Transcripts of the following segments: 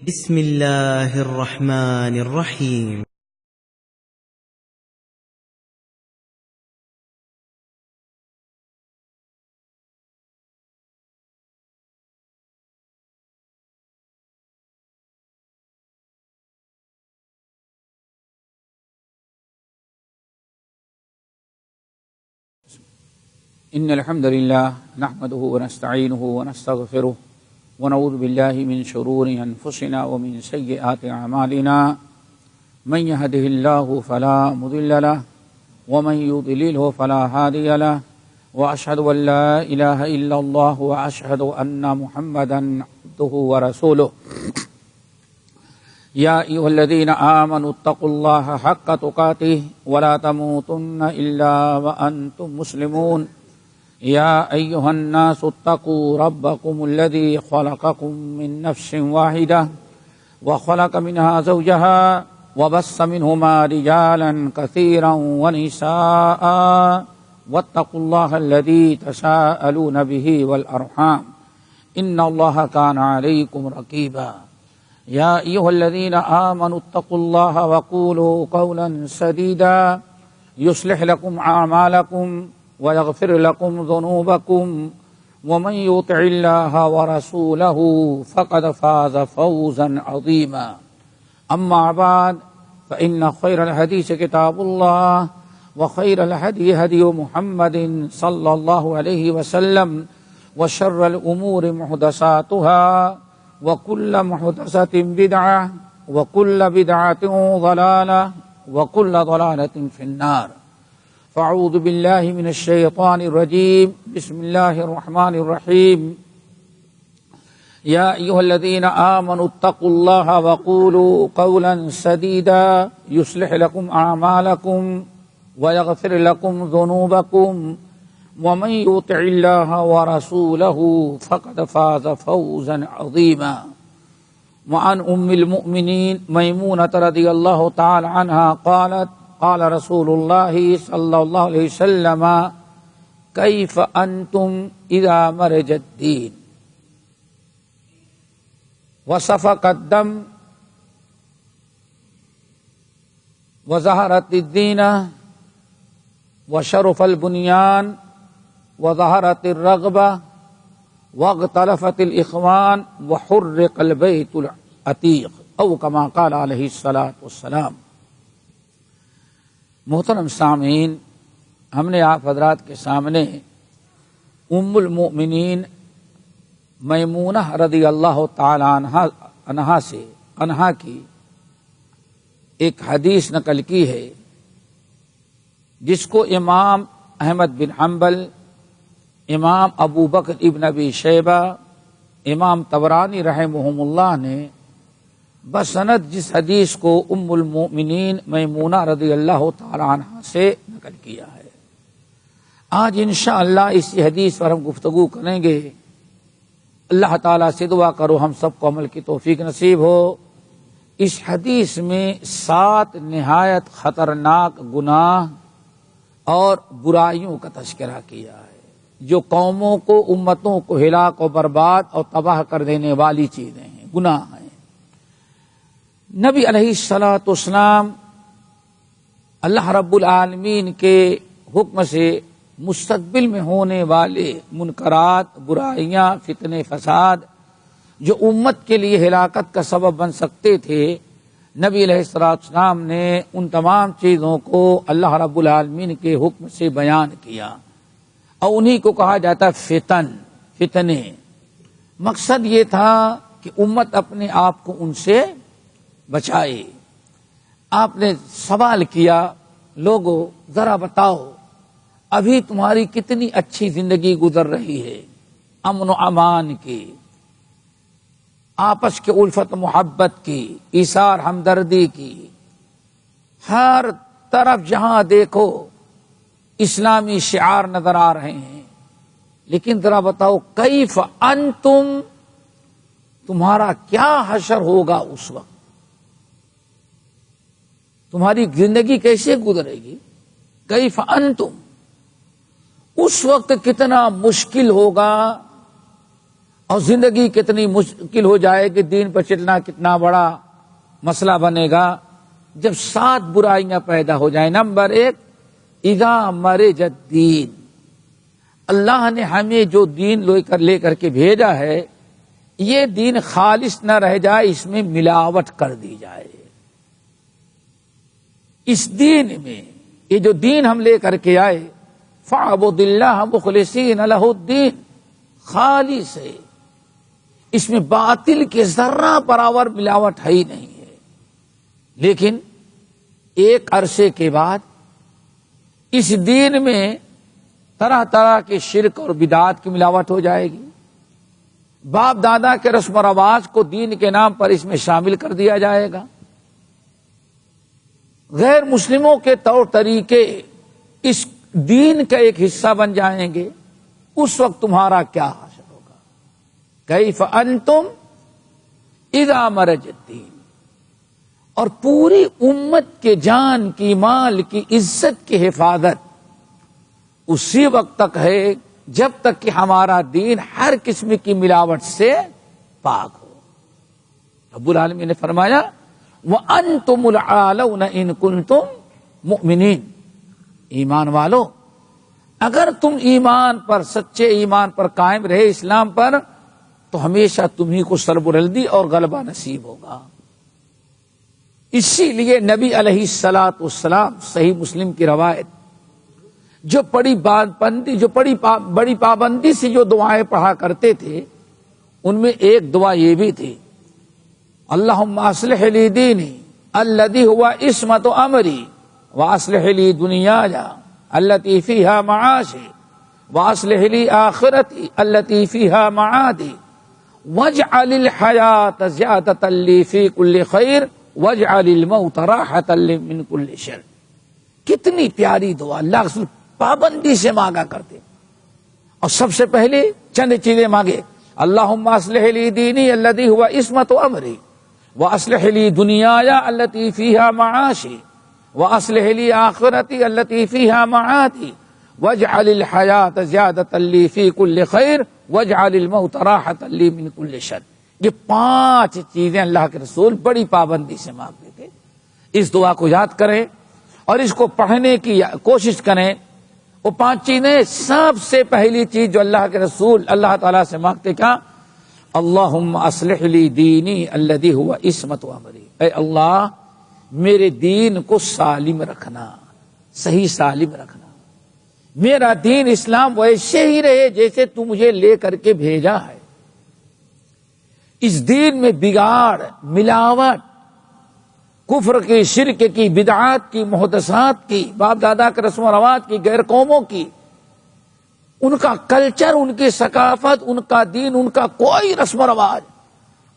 بسم الله الرحمن الرحيم. إن الحمد لله نحمده ونستعينه ونستغفره ونعوذ بالله من شرور أنفسنا ومن سيئات أعمالنا من يهده الله فلا مضل له ومن يضلله فلا هادي له وأشهد أن لا إله إلا الله وأشهد أن محمدا عبده ورسوله يا أيها الذين آمنوا اتقوا الله حق تقاته ولا تموتن إلا وأنتم مسلمون يا أيها الناس اتقوا ربكم الذي خلقكم من نفس واحدة وخلق منها زوجها وبث منهما رجالا كثيرا ونساء واتقوا الله الذي تساءلون به والأرحام إن الله كان عليكم رقيبا يا أيها الذين آمنوا اتقوا الله وقولوا قولا سديدا يصلح لكم أعمالكم ويغفر لكم ذنوبكم ومن يطع الله ورسوله فقد فاز فوزا عظيما أما بعد فإن خير الحديث كتاب الله وخير الهدي هدي محمد صلى الله عليه وسلم وشر الأمور محدثاتها وكل محدثة بدعة وكل بدعة ضلالة وكل ضلالة في النار فاعوذ بالله من الشيطان الرجيم بسم الله الرحمن الرحيم يا أيها الذين آمنوا اتقوا الله وقولوا قولا سديدا يصلح لكم أعمالكم ويغفر لكم ذنوبكم ومن يطع الله ورسوله فقد فاز فوزا عظيما وعن أم المؤمنين ميمونة رضي الله تعالى عنها قالت قال رسول الله صلى الله عليه وسلم كيف أنتم إذا مرج الدين وصفق الدم وظهرت الدين وشرف البنيان وظهرت الرغبة واختلفت الإخوان وحرق البيت العتيق أو كما قال عليه الصلاة والسلام۔ محترم سامعین، ہم نے آپ حضرات کے سامنے ام المؤمنین میمونہ رضی اللہ تعالی عنہا کی ایک حدیث نقل کی ہے، جس کو امام احمد بن حنبل، امام ابو بکر ابن ابی شیبہ، امام طبرانی رحمہم اللہ نے بسند جس حدیث کو ام المؤمنین میمونہ رضی اللہ تعالی عنہ سے نقل کیا ہے۔ آج انشاءاللہ اسی حدیث پر ہم گفتگو کریں گے۔ اللہ تعالیٰ سے دعا کرو ہم سب کو عمل کی توفیق نصیب ہو۔ اس حدیث میں 7 نہایت خطرناک گناہ اور برائیوں کا تذکرہ کیا ہے، جو قوموں کو، امتوں کو ہلاک و برباد اور تباہ کر دینے والی چیزیں ہیں، گناہ ہیں۔ نبی علیہ الصلوۃ والسلام اللہ رب العالمین کے حکم سے مستقبل میں ہونے والے منکرات، برائیاں، فتنے، فساد جو امت کے لیے ہلاکت کا سبب بن سکتے تھے، نبی علیہ الصلوۃ والسلام نے ان تمام چیزوں کو اللہ رب العالمین کے حکم سے بیان کیا، اور انہی کو کہا جاتا فتنے۔ مقصد یہ تھا کہ امت اپنے آپ کو ان سے بچائے۔ آپ نے سوال کیا، لوگو ذرا بتاؤ ابھی تمہاری کتنی اچھی زندگی گزر رہی ہے، امن و امان کی، آپس کے الفت محبت کی، ایثار ہمدردی کی، ہر طرف جہاں دیکھو اسلامی شعار نظر آ رہے ہیں، لیکن ذرا بتاؤ کیف انتم، تمہارا کیا حشر ہوگا اس وقت، تمہاری زندگی کیسے گزرے گی، کیف انتم، اس وقت کتنا مشکل ہوگا اور زندگی کتنی مشکل ہو جائے کہ دین پر چلنا کتنا بڑا مسئلہ بنے گا جب 7 برائیاں پیدا ہو جائیں۔ نمبر 1، اذا مرج الدین، اللہ نے ہمیں جو دین لے کر کے بھیجا ہے یہ دین خالص نہ رہ جائے، اس میں ملاوٹ کر دی جائے۔ اس دین میں یہ جو دین ہم لے کر کے آئے، فاعبد اللہ مخلصین لہ الدین، خالص ہے، اس میں باطل کے ذرہ برابر ملاوٹ ہے ہی نہیں ہے۔ لیکن ایک عرصے کے بعد اس دین میں طرح طرح کے شرک اور بدعات کی ملاوٹ ہو جائے گی، باپ دادا کے رسم و رواج کو دین کے نام پر اس میں شامل کر دیا جائے گا، غیر مسلموں کے طور طریقے اس دین کا ایک حصہ بن جائیں گے۔ اس وقت تمہارا کیا حاصل ہوگا؟ کیف انتم اذا مرج الدین، اور پوری امت کے جان کی، مال کی، عزت کی حفاظت اسی وقت تک ہے جب تک کہ ہمارا دین ہر قسم کی ملاوٹ سے پاک ہو۔ رب العالمین نے فرمایا وَأَنْتُمُ الْعَالَوْنَ إِن كُنْتُمْ مُؤْمِنِينَ، ایمان والو اگر تم ایمان پر، سچے ایمان پر قائم رہے، اسلام پر، تو ہمیشہ تمہیں کو سربلندی اور غلبہ نصیب ہوگا۔ اسی لیے نبی علیہ الصلاۃ والسلام، صحیح مسلم کی روایت، جو بڑی پابندی سے جو دعائیں پڑھا کرتے تھے ان میں ایک دعا یہ بھی تھی، اللہم اصلح لی دینی الذی ہوا عصمت امری واصلح لی دنیایا التی فیہا معاشی واصلح لی آخرتی التی فیہا معادی واجعل الحیات زیادۃ لی فی کل خیر واجعل الموت راحۃ لی من کل شر۔ کتنی پیاری دعا، اللہ رسول پابندی سے مانگا کرتے، اور سب سے پہلے چند چیزیں مانگے، اللہم اصلح لی دینی الذی ہوا عصمت امری واصلح لی دنیایا التی فیہا معاشی واصلح لی آخرتی التی فیہا معادی واجعل الحیات زیادۃ لی فی کل خیر واجعل الموت راحۃ لی من کل شر۔ یہ 5 چیزیں اللہ کے رسول بڑی پابندی سے مانگتے تھے۔ اس دعا کو یاد کریں اور اس کو پڑھنے کی کوشش کریں۔ وہ 5 چیزیں، سب سے پہلی چیز جو اللہ کے رسول اللہ تعالیٰ سے مانگتے کیا؟ اللہم اصلح لی دینی الذی ہوا عصمت امری، اے اللہ میرے دین کو سالم رکھنا، صحیح سالم رکھنا، میرا دین اسلام ویسے ہی رہے جیسے تو مجھے لے کر کے بھیجا ہے۔ اس دین میں بگاڑ، ملاوٹ، کفر کی، شرک کی، بدعات کی، محدثات کی، باپ دادا کے رسم و رواج کی، غیر قوموں کی، ان کا کلچر، ان کی ثقافت، ان کا دین، ان کا کوئی رسم و رواج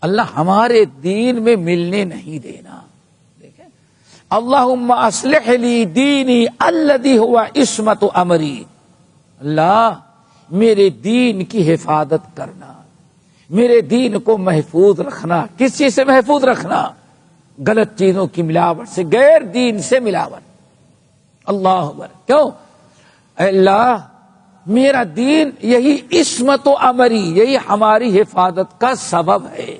اللہ ہمارے دین میں ملنے نہیں دینا۔ دیکھیں، اللہم اصلح لی دینی الذی ہوا عصمت امری، اللہ میرے دین کی حفاظت کرنا، میرے دین کو محفوظ رکھنا۔ کس چیز سے محفوظ رکھنا؟ غلط چیزوں کی ملاوٹ سے، غیر دین سے ملاوٹ۔ اللہ اکبر، کیوں؟ اے اللہ میرا دین یہی عصمت و امری، یہی ہماری حفاظت کا سبب ہے۔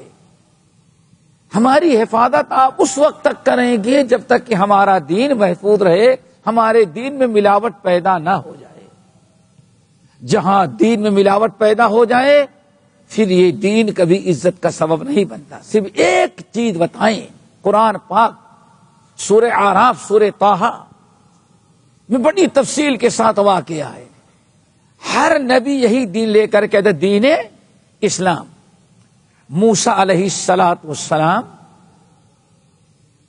ہماری حفاظت آپ اس وقت تک کریں گے جب تک کہ ہمارا دین محفوظ رہے، ہمارے دین میں ملاوٹ پیدا نہ ہو جائے۔ جہاں دین میں ملاوٹ پیدا ہو جائے پھر یہ دین کبھی عزت کا سبب نہیں بنتا۔ صرف ایک چیز بتائیں، قرآن پاک سورہ اعراف، سورہ طٰہٰ میں بڑی تفصیل کے ساتھ واقعہ ہے۔ ہر نبی یہی دین لے کر کے دین اسلام۔ موسیٰ علیہ السلام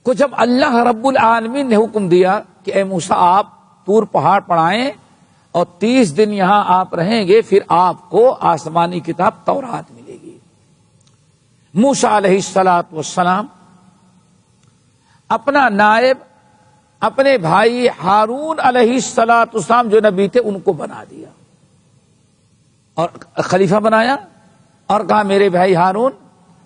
کو جب اللہ رب العالمین نے حکم دیا کہ اے موسیٰ آپ طور پہاڑ پر آئیں اور 30 دن یہاں آپ رہیں گے، پھر آپ کو آسمانی کتاب تورات ملے گی۔ موسیٰ علیہ السلام اپنا نائب، اپنے بھائی ہارون علیہ السلام جو نبی تھے ان کو بنا دیا اور خلیفہ بنایا، اور کہا میرے بھائی ہارون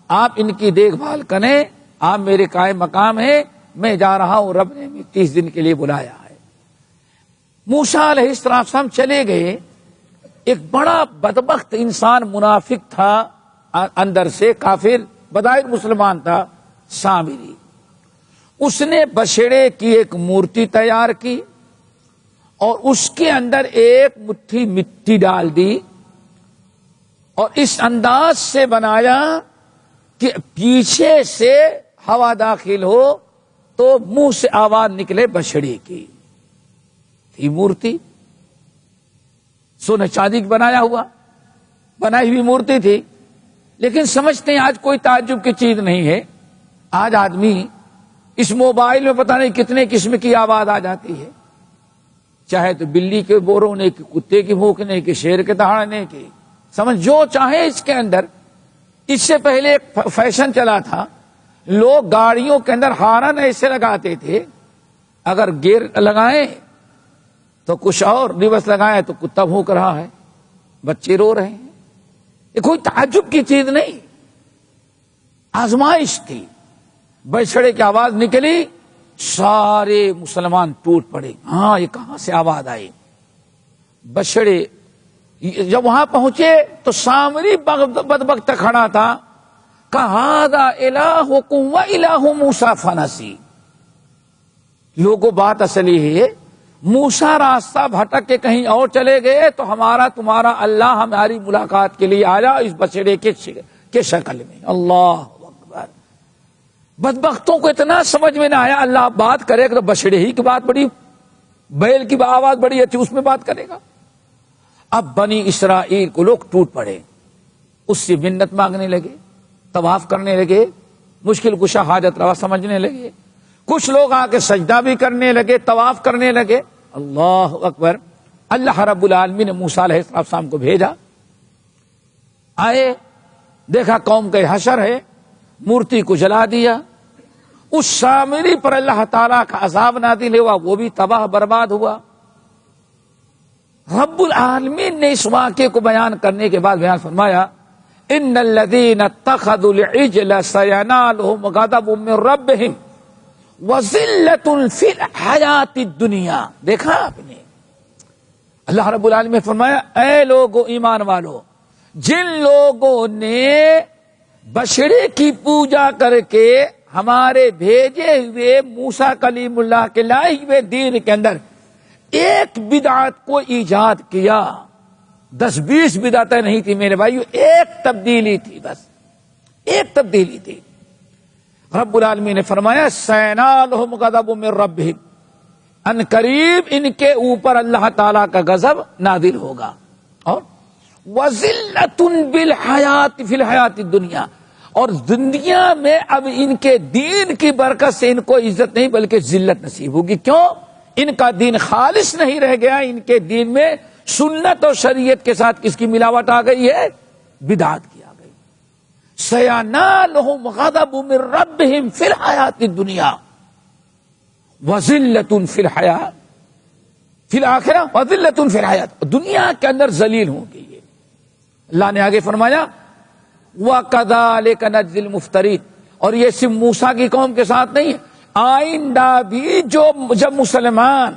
آپ ان کی دیکھ بھال کریں، آپ میرے قائم مقام ہیں، میں جا رہا ہوں، رب نے 30 دن کے لیے بلایا ہے۔ موسیٰ علیہ السلام چلے گئے۔ ایک بڑا بدبخت انسان، منافق تھا، اندر سے کافر، بظاہر مسلمان تھا، سامری، اس نے بچڑے کی ایک مورتی تیار کی اور اس کے اندر ایک مٹھی مٹی ڈال دی اور اس انداز سے بنایا کہ پیچھے سے ہوا داخل ہو تو منہ سے آواز نکلے بچڑے کی. تھی مورتی، سونے چاندی کی بنائی ہوئی مورتی تھی، لیکن سمجھتے ہیں آج کوئی تعجب کی چیز نہیں ہے. آج آدمی اس موبائل میں پتہ نہیں کتنے قسم کی آواز آ جاتی ہے، چاہے تو بلی کے بورونے کی، کتے کی بھونکنے کی، شیر کے دہاڑنے کی، سمجھ جو چاہے اس کے اندر. اس سے پہلے ایک فیشن چلا تھا، لوگ گاڑیوں کے اندر ہارن ایسے لگاتے تھے، اگر گیئر لگائیں تو کچھ اور، ریورس لگائیں تو کتا بھونک رہا ہے، بچے رو رہے ہیں. یہ کوئی تعجب کی چیز نہیں، آزمائش تھی. بچڑے کی آواز نکلی، سارے مسلمان ٹوٹ پڑے. ہاں یہ کہاں سے آواز آئی؟ بچڑے جب وہاں پہنچے تو سامری بدبخت کھڑا تھا، کہا ذا الہکم و الہ موسیٰ فنسی. لوگوں بات اصلی ہے، موسیٰ راستہ بھٹک کے کہیں اور چلے گئے تو ہمارا تمہارا اللہ ہماری ملاقات کے لیے آیا اس بچڑے کے شکل میں. اللہ اکبر. بدبختوں کو اتنا سمجھ میں نہ آیا، اللہ بات کرے گا تو بچڑے ہی کی بات بڑی، بیل کی آواز بڑی اچھی، اس میں بات کرے گا. اب بنی اسرائیل کو لوگ ٹوٹ پڑے، اس سے منت مانگنے لگے، طواف کرنے لگے، مشکل کشا حاجت روا سمجھنے لگے. کچھ لوگ آ کے سجدہ بھی کرنے لگے، طواف کرنے لگے. اللہ اکبر. اللہ رب العالمین نے موسیٰ علیہ السلام کو بھیجا. آئے، دیکھا قوم کا حشر ہے، مورتی کو جلا دیا. اس سامری پر اللہ تعالیٰ کا عذاب نازل ہوا، وہ بھی تباہ برباد ہوا. رب العالمین نے اس واقعے کو بیان کرنے کے بعد بیان فرمایا، ان الذین اتخذوا العجل سینالہم غضب من ربہم وذلۃ فی الحیاۃ الدنیا. دیکھا آپ نے، اللہ رب العالمین نے فرمایا، اے لوگو ایمان والو، جن لوگوں نے بچڑے کی پوجا کر کے ہمارے بھیجے ہوئے موسیٰ کلیم اللہ کے لائے ہوئے دین کے اندر ایک بدعت کو ایجاد کیا، 10-20 بدعتیں نہیں تھی میرے بھائیو، ایک تبدیلی تھی، بس ایک تبدیلی تھی. رب العالمین نے فرمایا، سینالہم غضب من ربہم، ان قریب ان کے اوپر اللہ تعالیٰ کا غضب نازل ہوگا. اور وذلۃ بالحیات فی الحیات الدنیا، اور دنیا میں اب ان کے دین کی برکت سے ان کو عزت نہیں بلکہ ذلت نصیب ہوگی. کیوں؟ ان کا دین خالص نہیں رہ گیا، ان کے دین میں سنت اور شریعت کے ساتھ کس کی ملاوٹ آ گئی ہے؟ بدعت کی آ گئی. سینالہم غضب من ربہم فی الحیات الدنیا وذلۃ فی الحیات فی الآخرہ وذلۃ فی الحیات، دنیا کے اندر ذلیل ہوں گے یہ. اللہ نے آگے فرمایا، وَكَذَلِكَ نَجْزِي الْمُفْتَرِينَ، اور یہ صرف موسیٰ کی قوم کے ساتھ نہیں ہے، آئندہ بھی جب مسلمان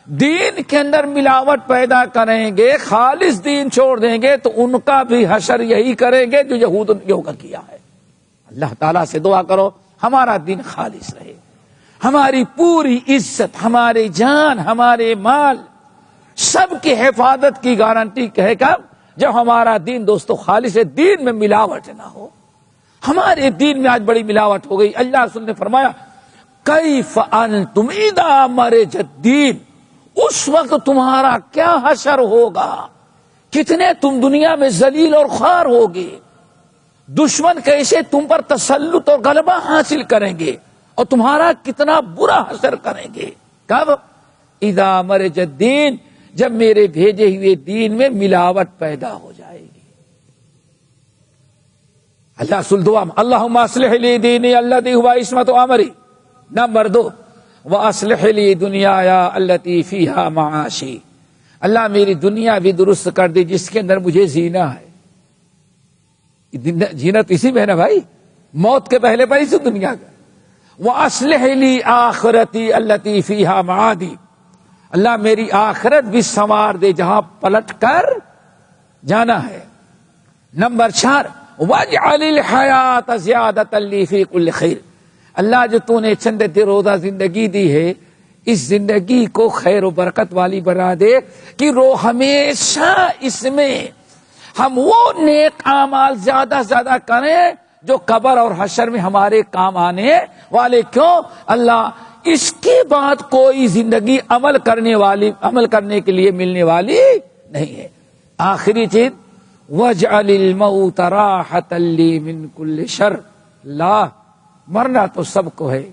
دین کے اندر ملاوٹ پیدا کریں گے، خالص دین چھوڑ دیں گے، تو ان کا بھی حشر یہی کریں گے جو یہودیوں کا کیا ہے. اللہ تعالیٰ سے دعا کرو ہمارا دین خالص رہے، ہماری پوری عزت، ہمارے جان، ہمارے مال، سب کی حفاظت کی گارنٹی کہے گا جب ہمارا دین دوستو خالص ہے، دین میں ملاوٹ نہ ہو. ہمارے دین میں آج بڑی ملاوٹ ہو گئی. اللہ رسول نے فرمایا، کیف انتم اذا مرج الدین، اس وقت تمہارا کیا حشر ہوگا، کتنے تم دنیا میں ذلیل اور خوار ہوگے، دشمن کیسے تم پر تسلط اور غلبہ حاصل کریں گے، اور تمہارا کتنا برا حشر کریں گے. کب؟ اذا مرج الدین، جب میرے بھیجے ہوئے دین میں ملاوٹ پیدا ہو جائے گی. اللہ رسول دعا، اللہم اصلح لی دینی الذی ہوا عصمت امری. نمبر 2، وَأَصْلِحْ لِي دُنْيَايَ الَّتِي فِيهَا مَعَاشِي، اللہ میری دنیا بھی درست کر دی جس کے اندر مجھے جینا ہے. جینا تو اسی میں ہے نا بھائی، موت کے پہلے پر اسی دنیا کا. وَأَصْلِحْ لِي آخِرَتِي الَّتِي فِيهَا مَعَادِي، اللہ میری آخرت بھی سنوار دے جہاں پلٹ کر جانا ہے. نمبر 4، وَاجْعَلِ الْحَيَاةَ زِيَادَةً لِّي فِي كُلِّ خَيْرٍ، اللہ جو تو نے چند روزہ زندگی دی ہے، اس زندگی کو خیر و برکت والی بنا دے کہ ہمیشہ اس میں ہم وہ نیک اعمال زیادہ سے زیادہ کریں جو قبر اور حشر میں ہمارے کام آنے والے۔ کیوں اللہ اس کے بعد کوئی زندگی عمل کرنے کے لیے ملنے والی نہیں ہے۔ آخری چیز وَاجْعَلِ الْمَوْتَ رَاحَةً لِّي مِن كُلِّ شَرٍ، اللہ مرنا تو سب کو ہے،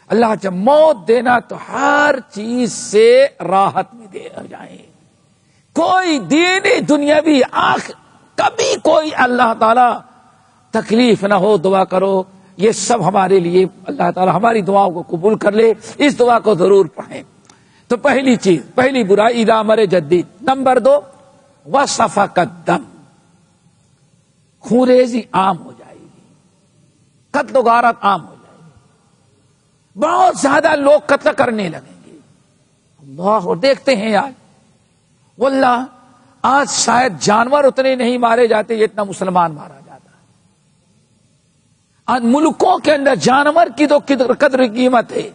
اللہ جب موت دینا تو ہر چیز سے راحت میں دے جائیں، کوئی دینی دنیاوی کبھی کوئی اللہ تعالی تکلیف نہ ہو۔ دعا کرو یہ سب ہمارے لیے اللہ تعالی ہماری دعاؤں کو قبول کر لے، اس دعا کو ضرور پڑھیں۔ تو پہلی چیز، پہلی برائی اذا مر جدید۔ نمبر 2 وصفق الدم، خونریزی عام ہو جائے گی، قتل و غارت عام ہو جائے گی، بہت زیادہ لوگ قتل کرنے لگیں گے۔ اللہ، اور دیکھتے ہیں آج واللہ آج شاید جانور اتنے نہیں مارے جاتے جتنا مسلمان مارا جاتا ہے۔ آج ملکوں کے اندر جانور کی تو قدر قیمت ہے،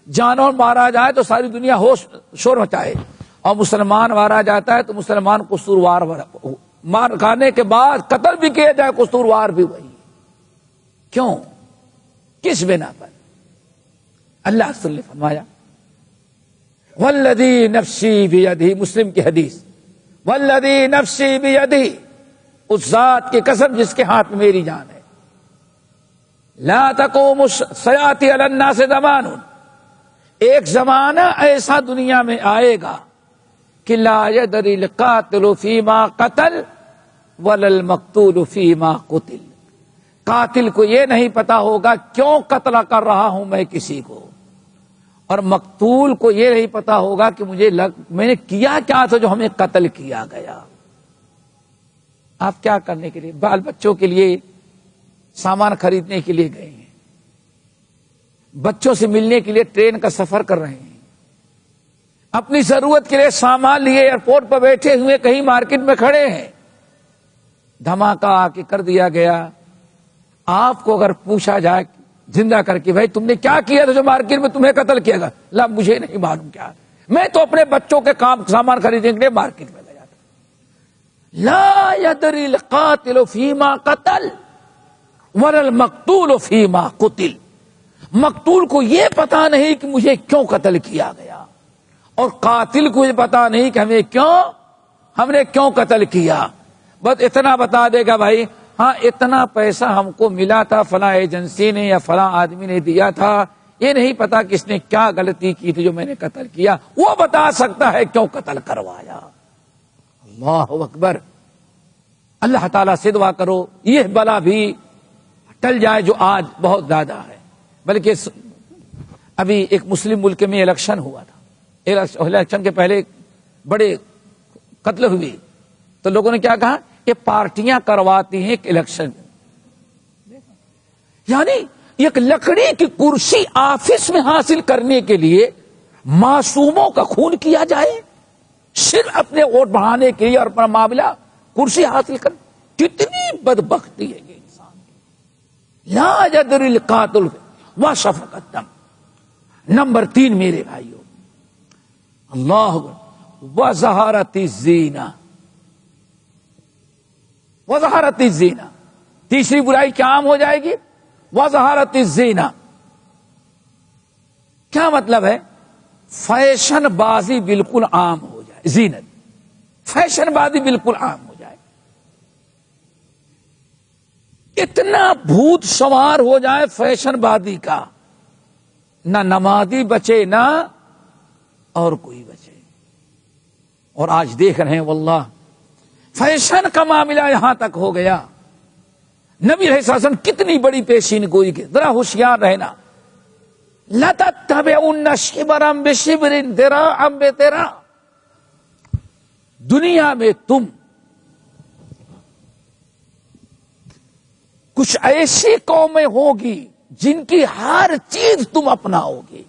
جانور مارا جائے تو ساری دنیا ہوش شور مچائے، اور مسلمان مارا جاتا ہے تو مسلمان قصوروار، مار کھانے کے بعد قتل بھی کیا جائے قصوروار بھی وہی۔ کیوں؟ کس بنا پر؟ اللہ صلی اللہ علیہ وسلم نے فرمایا والذی نفسی بیدہ، مسلم کی حدیث، والذی نفسی بیدہ، اس ذات کی قسم جس کے ہاتھ میں میری جان ہے، لا تقوم سیاتی علی الناس زمان، ایک زمانہ ایسا دنیا میں آئے گا کہ لا یدری القاتل فیما قتل ولا المقتول فیما قتل، قاتل کو یہ نہیں پتا ہوگا کیوں قتل کر رہا ہوں میں کسی کو، اور مقتول کو یہ نہیں پتا ہوگا کہ میں نے کیا کیا تھا جو ہمیں قتل کیا گیا۔ آپ کیا کرنے کے لیے؟ بال بچوں کے لیے سامان خریدنے کے لیے گئے ہیں، بچوں سے ملنے کے لیے ٹرین کا سفر کر رہے ہیں، اپنی ضرورت کے لیے سامان لیے ایئرپورٹ پر بیٹھے ہوئے کہیں مارکیٹ میں کھڑے ہیں، دھماکہ آ کے کر دیا گیا۔ آپ کو اگر پوچھا جائے زندہ کر کے بھائی تم نے کیا کیا تھا جو مارکیٹ میں تمہیں قتل کیا گیا؟ لا مجھے نہیں معلوم کیا، میں تو اپنے بچوں کے کام سامان خریدنے کے لیے مارکیٹ میں گیا تھا۔ لا یدری القاتل فیما قتل ولا المقتول فیما قتل، مقتول کو یہ پتا نہیں کہ مجھے کیوں قتل کیا گیا، اور قاتل کو یہ پتا نہیں کہ ہم نے کیوں قتل کیا۔ بس اتنا بتا دے گا بھائی ہاں اتنا پیسہ ہم کو ملا تھا، فلاں ایجنسی نے یا فلاں آدمی نے دیا تھا، یہ نہیں پتا کہ اس نے کیا غلطی کی تھی جو میں نے قتل کیا، وہ بتا سکتا ہے کیوں قتل کروایا۔ اللہ اکبر۔ اللہ تعالیٰ سے دعا کرو یہ بلا بھی ٹل جائے جو آج بہت زیادہ ہے۔ بلکہ ابھی ایک مسلم ملک میں الیکشن ہوا تھا، الیکشن کے پہلے بڑے قتل ہوئے، تو لوگوں نے کیا کہا کہ پارٹیاں کرواتی ہیں ایک الیکشن، یعنی ایک لکڑی کی کرسی آفس میں حاصل کرنے کے لیے معصوموں کا خون کیا جائے، صرف اپنے ووٹ بڑھانے کے لیے اور اپنا معاملہ کرسی حاصل کر۔ کتنی بدبختی ہے یہ انسان کی۔ لا یدری القاتل وصفق الدم۔ نمبر 3 میرے بھائیوں، اللہ وظہارت الزینہ، وظہارت الزینہ، تیسری برائی کیا عام ہو جائے گی؟ وظہارت الزینہ۔ کیا مطلب ہے؟ فیشن بازی بالکل عام ہو جائے، زینت، فیشن بازی بالکل عام ہو جائے، اتنا بھوت سوار ہو جائے فیشن بازی کا، نہ نمازی بچے نہ اور کوئی بچے۔ اور آج دیکھ رہے ہیں واللہ فیشن کا معاملہ یہاں تک ہو گیا، نبی علیہ السلام کتنی بڑی پیشین گوئی کے، ذرا ہوشیار رہنا، لَتَتَّبِعُنَّ شِبْرًا بِشِبْرٍ ذِرَاعًا بِذِرَاعٍ، دنیا میں تم کچھ ایسی قومیں ہوگی جن کی ہر چیز تم اپناؤ گے،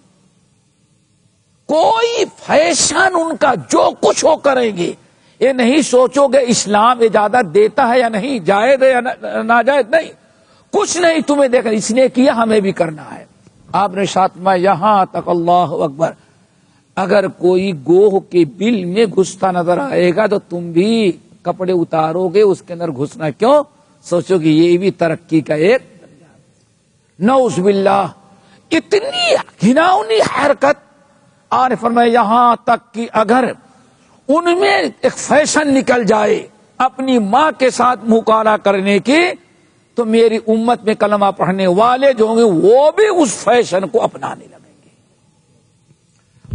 کوئی فیشن ان کا جو کچھ ہو کریں گے، یہ نہیں سوچو گے اسلام اجازت دیتا ہے یا نہیں، جائز ہے یا ناجائز، نہیں، کچھ نہیں تمہیں دیکھنا، اس نے کیا ہمیں بھی کرنا ہے۔ آپ نے ساتھ میں یہاں تک اللہ اکبر، اگر کوئی گوہ کے بل میں گھستا نظر آئے گا تو تم بھی کپڑے اتارو گے اس کے اندر گھسنا، کیوں؟ سوچو کہ یہ بھی ترقی کا ایک نعوذ باللہ، اتنی گھناؤنی حرکت۔ آنے فرمایا یہاں تک کہ اگر ان میں ایک فیشن نکل جائے اپنی ماں کے ساتھ مکالمہ کرنے کی، تو میری امت میں کلمہ پڑھنے والے جو ہوں گے وہ بھی اس فیشن کو اپنانے لگیں گے۔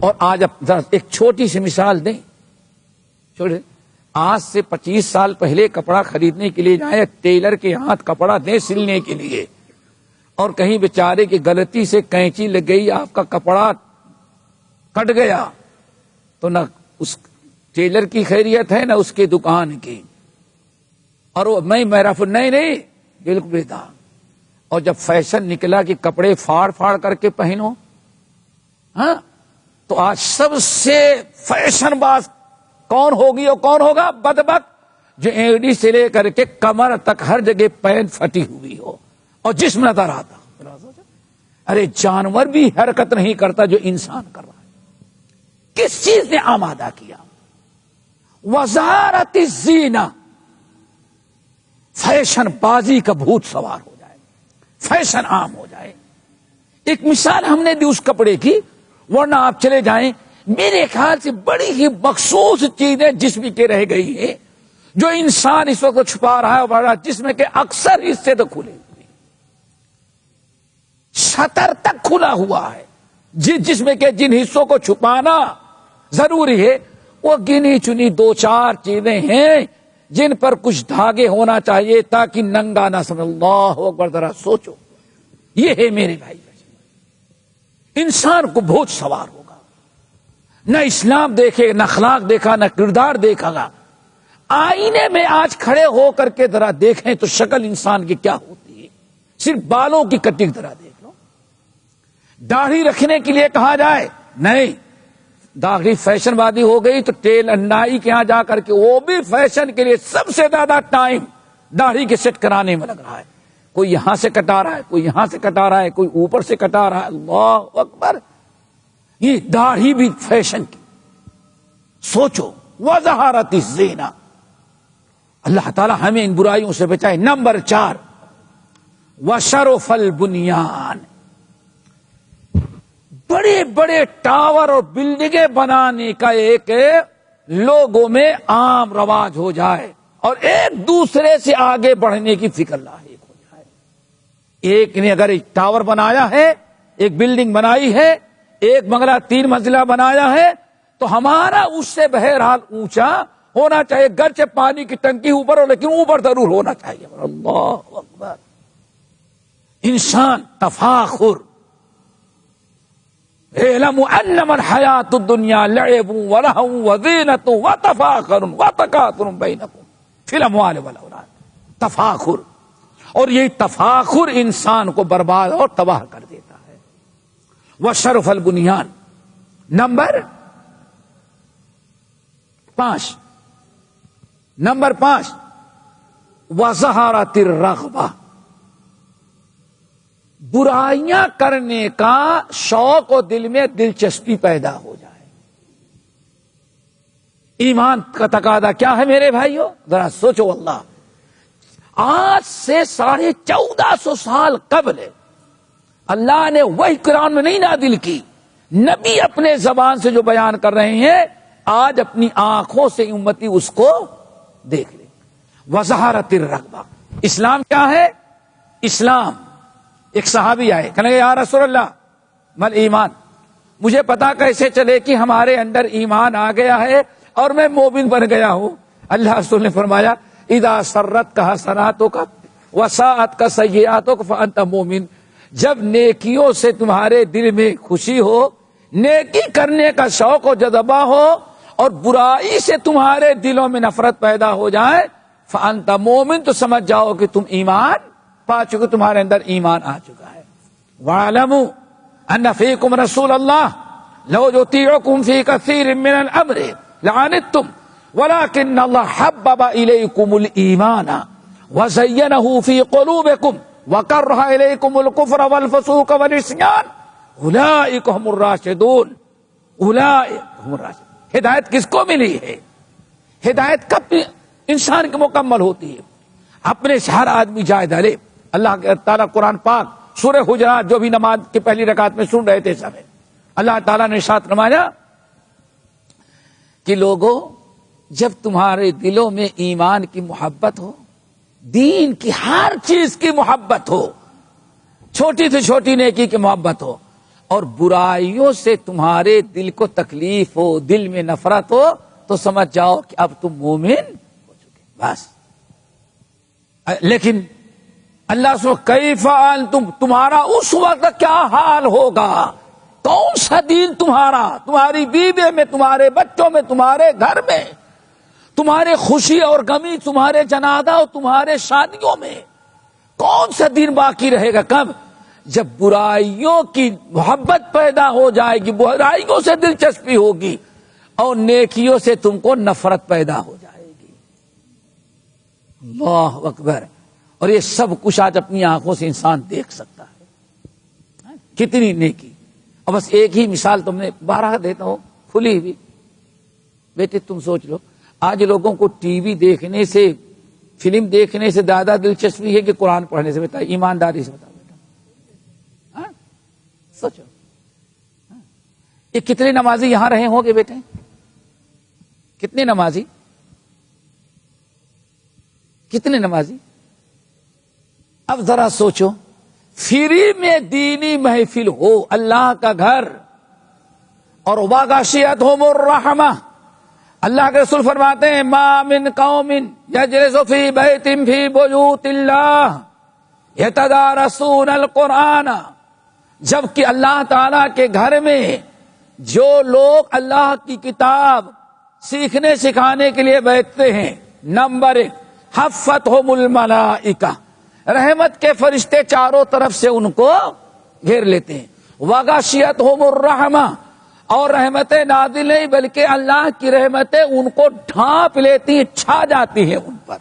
اور آج ذرا ایک چھوٹی سی مثال دیں، چھوٹے، آج سے 25 سال پہلے کپڑا خریدنے کے لیے جائیں، ٹیلر کے ہاتھ کپڑا دیں سلنے کے لیے، اور کہیں بیچارے کی غلطی سے کینچی لگ گئی، آپ کا کپڑا کٹ گیا، تو نہ اس ٹیلر کی خیریت ہے نہ اس کے دکان کی، اور وہ میرا نہیں بالکل بھی تھا۔ اور جب فیشن نکلا کہ کپڑے پھاڑ پھاڑ کر کے پہنو، ہاں، تو آج سب سے فیشن باز کون ہوگی اور کون ہوگا؟ بدبخت جو ایڑی سے لے کر کے کمر تک ہر جگہ پین پھٹی ہوئی ہو اور جسم نظر آتا۔ ارے جانور بھی حرکت نہیں کرتا جو انسان کر رہا ہے، کس چیز نے آمادہ کیا؟ وزارت الزینہ، فیشن بازی کا بھوت سوار ہو جائے، فیشن عام ہو جائے۔ ایک مثال ہم نے دی اس کپڑے کی، ورنہ آپ چلے جائیں، میرے خیال سے بڑی ہی مخصوص چیزیں جسم کے رہ گئی ہیں جو انسان اس وقت چھپا رہا ہے، بڑا جسم کے اکثر حصے تو کھلے ہوئے، شطر تک کھلا ہوا ہے۔ جسم کے جن حصوں کو چھپانا ضروری ہے وہ گنی چنی 2-4 چیزیں ہیں جن پر کچھ دھاگے ہونا چاہیے تاکہ ننگا نہ سمجھ۔ اللہ اکبر، ذرا سوچو، یہ ہے میرے بھائی، انسان کو بہت سوار ہوگا، نہ اسلام دیکھے، نہ اخلاق دیکھا، نہ کردار دیکھا گا۔ آئینے میں آج کھڑے ہو کر کے ذرا دیکھیں تو شکل انسان کی کیا ہوتی ہے، صرف بالوں کی کٹنگ ذرا دیکھ لو۔ داڑھی رکھنے کے لیے کہا جائے، نہیں، داڑھی فیشن بازی ہو گئی تو نائی کے یہاں جا کر کے وہ بھی فیشن کے لیے سب سے زیادہ ٹائم داڑھی کے سیٹ کرانے میں لگ رہا ہے۔ کوئی یہاں سے کٹا رہا ہے، کوئی یہاں سے کٹا رہا ہے، کوئی اوپر سے کٹا رہا ہے۔ اللہ اکبر، یہ داڑھی بھی فیشن کی۔ سوچو، وظہارت الزینہ، اللہ تعالی ہمیں ان برائیوں سے بچائے۔ نمبر 4، وشرف البنیان، بڑے بڑے ٹاور اور بلڈنگیں بنانے کا ایک لوگوں میں عام رواج ہو جائے اور ایک دوسرے سے آگے بڑھنے کی فکر لاحق ہو جائے۔ ایک نے اگر ایک ٹاور بنایا ہے، ایک بلڈنگ بنائی ہے، ایک بنگلہ 3 منزلہ بنایا ہے، تو ہمارا اس سے بہرحال اونچا ہونا چاہیے، گرچہ پانی کی ٹنکی اوپر ہو لیکن اوپر ضرور ہونا چاہیے۔ اللہ اکبر، انسان تفاخر، اعلموا انما الحیات الدنیا لعب ولہو وزینۃ وتفاخر وتکاثر بینکم فی الاموال والاولاد، تفاخر، اور یہ تفاخر انسان کو برباد اور تباہ کر دیتا ہے۔ وشرف البنیان، نمبر 5، وظہارت الرغبہ، برائیاں کرنے کا شوق و دل میں دلچسپی پیدا ہو جائے۔ ایمان کا تقاضا کیا ہے میرے بھائیو؟ ذرا سوچو۔ اللہ آج سے 1450 سال قبل اللہ نے وہی قرآن میں نہیں نازل کی، نبی اپنے زبان سے جو بیان کر رہے ہیں آج اپنی آنکھوں سے امتی اس کو دیکھ لے۔ وظہارت الرغبہ، اسلام کیا ہے؟ اسلام، ایک صحابی آئے، کہنے لگے یا رسول اللہ مل ایمان، مجھے پتا کیسے چلے کہ ہمارے اندر ایمان آ گیا ہے اور میں مومن بن گیا ہوں؟ اللہ رسول نے فرمایا اذا سرت کا حسناتوں کا وساعت کا سیئاتوں کا فانت مومن، جب نیکیوں سے تمہارے دل میں خوشی ہو، نیکی کرنے کا شوق و جذبہ ہو، اور برائی سے تمہارے دلوں میں نفرت پیدا ہو جائے، فانت مومن، تو سمجھ جاؤ کہ تم ایمان پا چکے، تمہارے اندر ایمان آ چکا ہے۔ وَاعْلَمُوا أَنَّ فِيكُمْ رَسُولَ اللَّهِ لَوْ يُطِيعُكُمْ فِي كَثِيرٍ مِّنَ الْأَمْرِ لَعَنِتُّمْ وَلَٰكِنَّ اللَّهَ حَبَّبَ إِلَيْكُمُ الْإِيمَانَ وَزَيَّنَهُ فِي قُلُوبِكُمْ وَكَرَّهَ إِلَيْكُمُ الْكُفْرَ وَالْفُسُوقَ وَالْعِصْيَانَ أُولَٰئِكَ هُمُ الرَّاشِدُونَ. أُولَٰئِكَ هُمُ الرَّاشِدُونَ. ہدایت کس کو ملی ہے؟ ہدایت کب انسان کی مکمل ہوتی ہے؟ اپنے سے ہر آدمی جائزہ لے. اللہ تعالیٰ قرآن پاک سورہ حجرات جو بھی نماز کی پہلی رکعت میں سن رہے تھے سب، اللہ تعالیٰ نے ارشاد فرمایا کہ لوگوں جب تمہارے دلوں میں ایمان کی محبت ہو، دین کی ہر چیز کی محبت ہو، چھوٹی سے چھوٹی نیکی کی محبت ہو، اور برائیوں سے تمہارے دل کو تکلیف ہو، دل میں نفرت ہو، تو سمجھ جاؤ کہ اب تم مومن ہو چکے بس. لیکن اللہ سو کیف انتم، تمہارا اس وقت کیا حال ہوگا؟ کون سا دین تمہارا، تمہاری بیوی میں، تمہارے بچوں میں، تمہارے گھر میں، تمہارے خوشی اور غمی، تمہارے جنازہ اور تمہارے شادیوں میں کون سا دین باقی رہے گا؟ کب؟ جب برائیوں کی محبت پیدا ہو جائے گی، برائیوں سے دلچسپی ہوگی اور نیکیوں سے تم کو نفرت پیدا ہو جائے گی. اللہ اکبر. اور یہ سب کچھ آج اپنی آنکھوں سے انسان دیکھ سکتا ہے. کتنی نیکی. اور بس ایک ہی مثال تم نے 12 دیتا ہوں کھلی ہوئی. بیٹے تم سوچ لو، آج لوگوں کو ٹی وی دیکھنے سے، فلم دیکھنے سے زیادہ دلچسپی ہے کہ قرآن پڑھنے سے؟ بتا، ایمانداری سے بتا بیٹا. سوچو یہ کتنے نمازی یہاں رہے ہوں گے بیٹے؟ کتنے نمازی؟ کتنے نمازی؟ اب ذرا سوچو، فری میں دینی محفل ہو، اللہ کا گھر، اور وغشیتہم الرحمہ. اللہ کے رسول فرماتے ہیں ما من قوم یجلس فی بیت فی بیوت اللہ یتدارسون القرآن. جبکہ اللہ تعالی کے گھر میں جو لوگ اللہ کی کتاب سیکھنے سکھانے کے لیے بیٹھتے ہیں، نمبر 1 حفتہم الملائکہ، رحمت کے فرشتے چاروں طرف سے ان کو گھیر لیتے ہیں. وغشیتہم الرحمہ، اور رحمتیں نازل نہیں بلکہ اللہ کی رحمتیں ان کو ڈھانپ لیتی ہیں، چھا جاتی ہیں ان پر.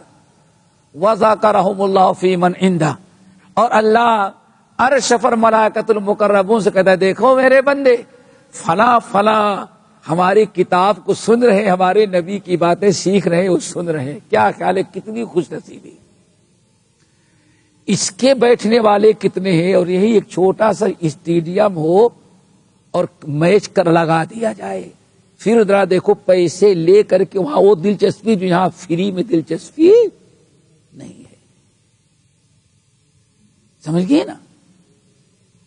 وذکرہم اللہ فی من عندہ، اور اللہ عرش پر ملائکۃ المقربون سے کہتا ہے دیکھو میرے بندے فلاں فلاں ہماری کتاب کو سن رہے، ہمارے نبی کی باتیں سیکھ رہے، وہ سن رہے. کیا خیال ہے کتنی خوش نصیبی. اس کے بیٹھنے والے کتنے ہیں، اور یہی ایک چھوٹا سا اسٹیڈیم ہو اور میچ کر لگا دیا جائے، پھر ذرا دیکھو پیسے لے کر کے وہاں وہ دلچسپی جو یہاں فری میں دلچسپی نہیں ہے. سمجھ گئے نا؟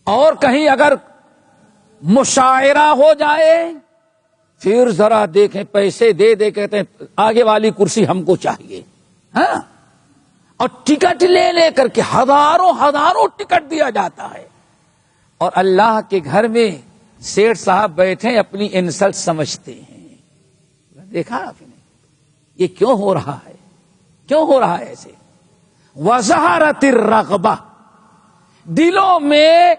اور کہیں اگر مشاعرہ ہو جائے پھر ذرا دیکھیں پیسے دے دے کہتے ہیں آگے والی کرسی ہم کو چاہیے. ہاں، اور ٹکٹ لے لے کر کے ہزاروں ٹکٹ دیا جاتا ہے. اور اللہ کے گھر میں سیٹھ صاحب بیٹھے اپنی انسلٹ سمجھتے ہیں. دیکھا آپ نے یہ کیوں ہو رہا ہے؟ کیوں ہو رہا ہے ایسے؟ وظہرت الرغبہ، دلوں میں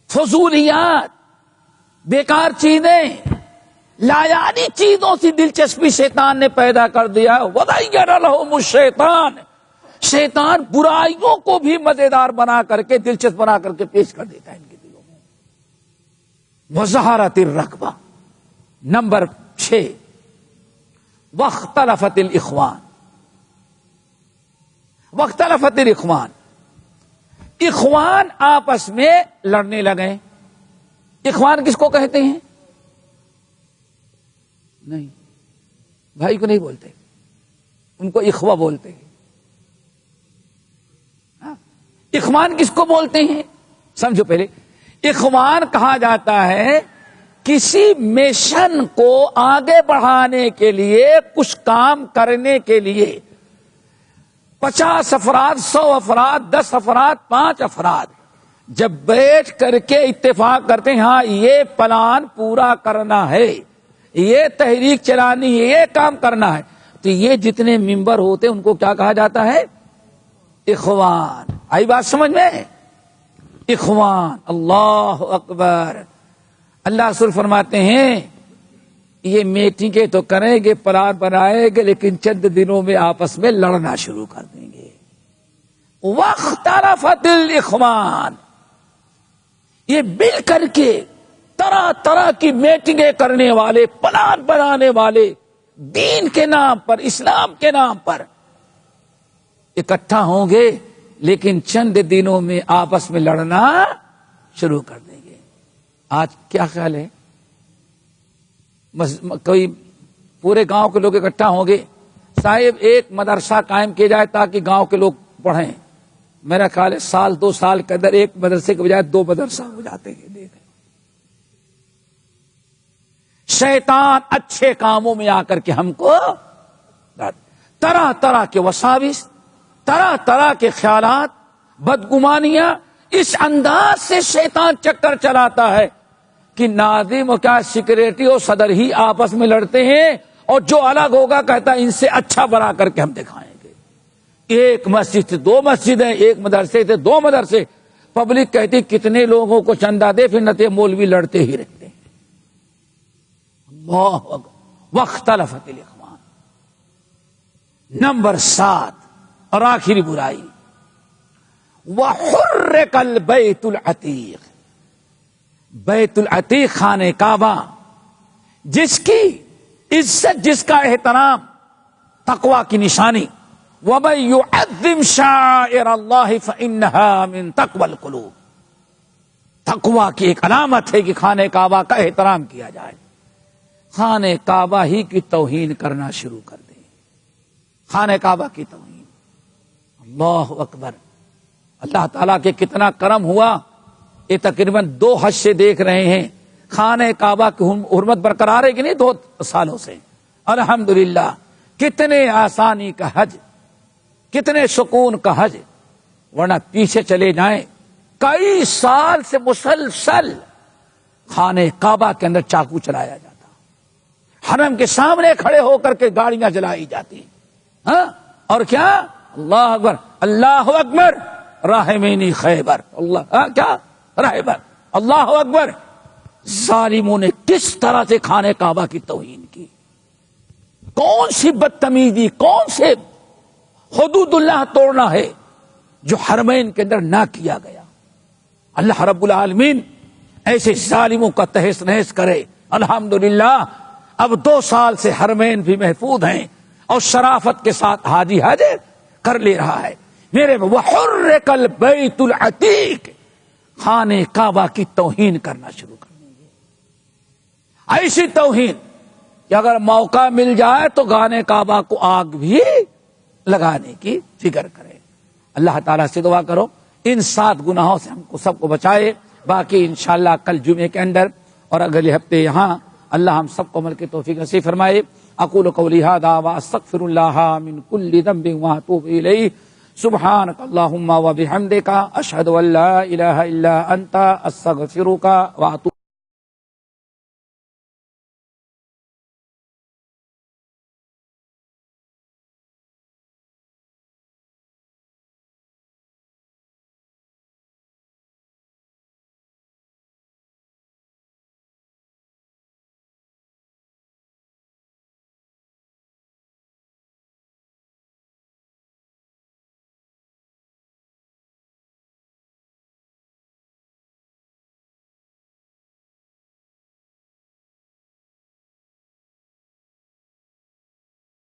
فضولیات، بیکار چیزیں، لایانی چیزوں سے دلچسپی شیطان نے پیدا کر دیا. وَزَيَّنَ لَهُمُ الشَّيْطَانُ، شیطان برائیوں کو بھی مزیدار بنا کر کے، دلچسپ بنا کر کے پیش کر دیتا ہے ان کے دلوں میں. وظہرت الرغبہ. نمبر 6 واختلفت الاخوان. واختلفت الاخوان، اخوان آپس میں لڑنے لگے. اخوان کس کو کہتے ہیں؟ نہیں، بھائی کو نہیں بولتے، ان کو اخوہ بولتے ہیں. اخوان کس کو بولتے ہیں؟ سمجھو پہلے. اخوان کہا جاتا ہے کسی مشن کو آگے بڑھانے کے لیے، کچھ کام کرنے کے لیے 50 افراد، 100 افراد، 10 افراد، 5 افراد جب بیٹھ کر کے اتفاق کرتے ہیں ہاں یہ پلان پورا کرنا ہے، یہ تحریک چلانی ہے، یہ کام کرنا ہے، تو یہ جتنے ممبر ہوتے ہیں ان کو کیا کہا جاتا ہے؟ اخوان. آئی بات سمجھ میں؟ اخوان. اللہ اکبر. اللہ رسول فرماتے ہیں یہ میٹنگیں تو کریں گے، پلان بنائیں گے، لیکن چند دنوں میں آپس میں لڑنا شروع کر دیں گے۔ واختلفت الاخوان، یہ مل کر کے طرح طرح کی میٹنگیں کرنے والے، پلان بنانے والے، دین کے نام پر، اسلام کے نام پر اکٹھا ہوں گے، لیکن چند دنوں میں آپس میں لڑنا شروع کر دیں گے۔ آج کیا خیال ہے؟ کوئی پورے گاؤں کے لوگ اکٹھا ہوں گے، صاحب ایک مدرسہ قائم کیا جائے تاکہ گاؤں کے لوگ پڑھیں، میرا خیال ہے سال دو سال کے اندر ایک مدرسے کے بجائے دو مدرسہ ہو جاتے ہیں۔ شیطان اچھے کاموں میں آ کر کے ہم کو طرح طرح کے وساوس، طرح طرح کے خیالات، بدگمانیاں، اس انداز سے شیطان چکر چلاتا ہے کہ ناظم و کیا سیکریٹری اور صدر ہی آپس میں لڑتے ہیں، اور جو الگ ہوگا کہتا ہے ان سے اچھا بنا کر کے ہم دکھائیں گے۔ ایک مسجد سے دو مسجدیں، ایک مدرسے سے دو مدرسے، پبلک کہتی کتنے لوگوں کو چندہ دے، پھر نتے مولوی لڑتے ہی رہتے ہیں۔ اللہ اکبر۔ واختلفت الاخوان۔ نمبر 7 اور آخری برائی، وحرق البیت العتیق، بیت العتیق خانہ کعبہ، جس کی عزت، جس کا احترام تقوی کی نشانی، وَمَن يُعَظِّمْ شَعَائِرَ اللَّهِ فَإِنَّهَا مِن تَقْوَى الْقُلُوبِ، تقوی کی ایک علامت ہے کہ خانہ کعبہ کا احترام کیا جائے۔ خانہ کعبہ ہی کی توہین کرنا شروع کر دیں، خانہ کعبہ کی توہین۔ اللہ اکبر۔ اللہ تعالیٰ کے کتنا کرم ہوا، یہ تقریباً 2 حج سے دیکھ رہے ہیں خانہ کعبہ کی حرمت برقرار ہے کہ نہیں، 2 سالوں سے الحمدللہ۔ کتنے آسانی کا حج، کتنے سکون کا حج، ورنہ پیچھے چلے جائیں کئی سال سے مسلسل خانہ کعبہ کے اندر چاقو چلایا جاتا، حرم کے سامنے کھڑے ہو کر کے گاڑیاں جلائی جاتی، ہاں، اور کیا، اللہ اکبر، اللہ اکبر، راحمینی خیبر، اللہ کیا رہبر، اللہ اکبر۔ ظالموں نے کس طرح سے خانہ کعبہ کی توہین کی، کون سی بدتمیزی، کون سے حدود اللہ توڑنا ہے جو حرمین کے اندر نہ کیا گیا۔ اللہ رب العالمین ایسے ظالموں کا تہس نہس کرے۔ الحمدللہ اب 2 سال سے حرمین بھی محفوظ ہیں اور شرافت کے ساتھ حاجی حج کر لے رہا ہے۔ میرے وحرق البیت العتیق، خانہ کعبہ کی توہین کرنا شروع کر دیں گے، ایسی توہین کہ اگر موقع مل جائے تو خانہ کعبہ کو آگ بھی لگانے کی فکر کرے۔ اللہ تعالیٰ سے دعا کرو ان 7 گناہوں سے ہم کو سب کو بچائے۔ باقی انشاءاللہ کل جمعے کے اندر اور اگلے ہفتے یہاں اللہ ہم سب کو عمل کی توفیق نصیب فرمائے۔ اقول قولی ھذا واستغفر اللہ من کل ذنب واتوب الیہ۔ سبحانک اللہم وبحمدک، اشہد ان لا الہ الا انت، استغفرک واتوب